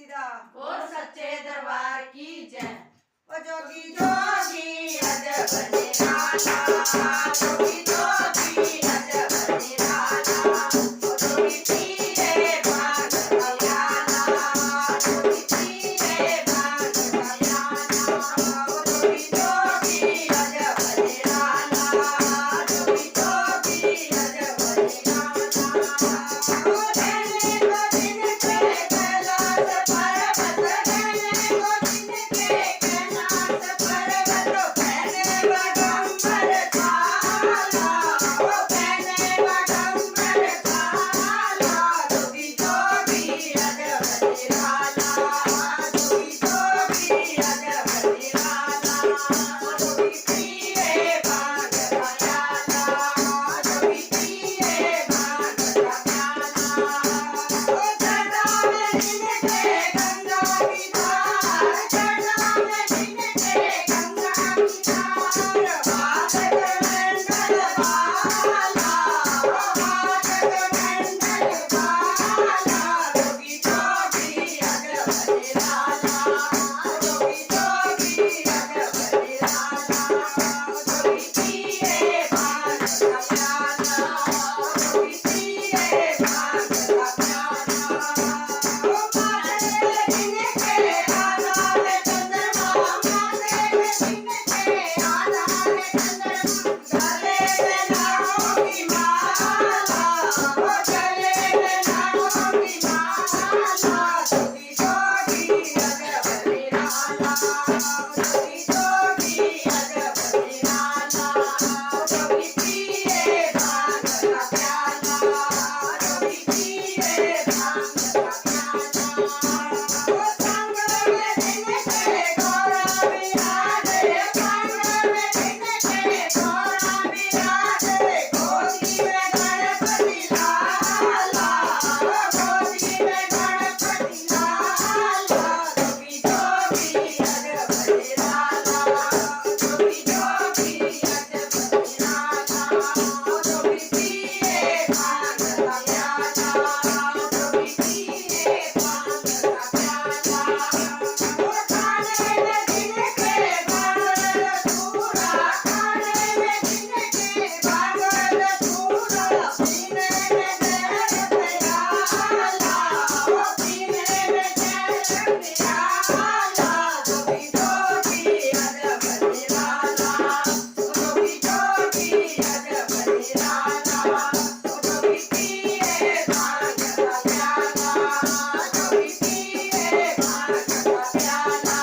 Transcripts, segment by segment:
दा और सच्चे दरबार की जय। ओ जोगी जोगी अजब निराला, जोगी जोगी अजब निराला, ओ जोगी पीरे भाग दयाला, जोगी पीरे भाग दयाला, ओ जोगी जोगी अजब निराला, जोगी जोगी अजब निराला। ओ रहने को जिनके कैलाश पर्वत, रहने को जिनके कैलाश पर्वत, पहने बगंबर छाला, ओ पहने बगंबर छाला, जोगी जोगी अजब निराला, जोगी जोगी अजब निराला, जोगी पीरे भाग दयाला, जोगी पीरे भाग दयाला। ओ जटा में जिनके गंगा की धार, जटा में जिनके गंगा की धार, हाथ कमंडल वाला, ओ हाथ कमंडल वाला, जोगी जोगी अजब निराला, जोगी जोगी अजब निराला, जोगी पीरे भाग दयाला, जोगी पीरे भाग दयाला। ओ माथे जिनके आधार चंद्रमा, माथे जिनके आधार चंद्रमा, गले में नागों की माला, ओ गले में नागों की माला, जोगी जोगी अजब निराला, जोगी जोगी अजब निराला, जोगी पीरे भाग दयाला, जोगी पीरे भाग दयाला। ओ संग में जिनके घोड़ा विराजे, संग में जिनके घोड़ा विराजे, गोदी में गणपति लाला, ओ गोदी में गणपति लाला, जोगी जोगी अजब निराला, जोगी जोगी अजब निराला, जोगी पीरे भाग दयाला, जोगी पीरे भाग दयाला। ओ खाने में जिनके भागल चूरा, खाने में जिनके भागल चूरा, पीने में जहर प्याला, ओ पीने में जहर प्याला, जोगी जोगी अजब निराला, जोगी जोगी अजब निराला, जोगी पीरे भाग दयाला, जोगी पीरे भाग दयाला,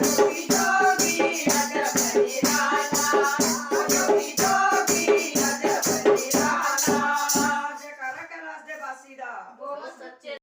जोगी जोगी अजब निराला, जोगी जोगी अजब निराला। जयकारा कैलाश दे वासी दा। और सच्चे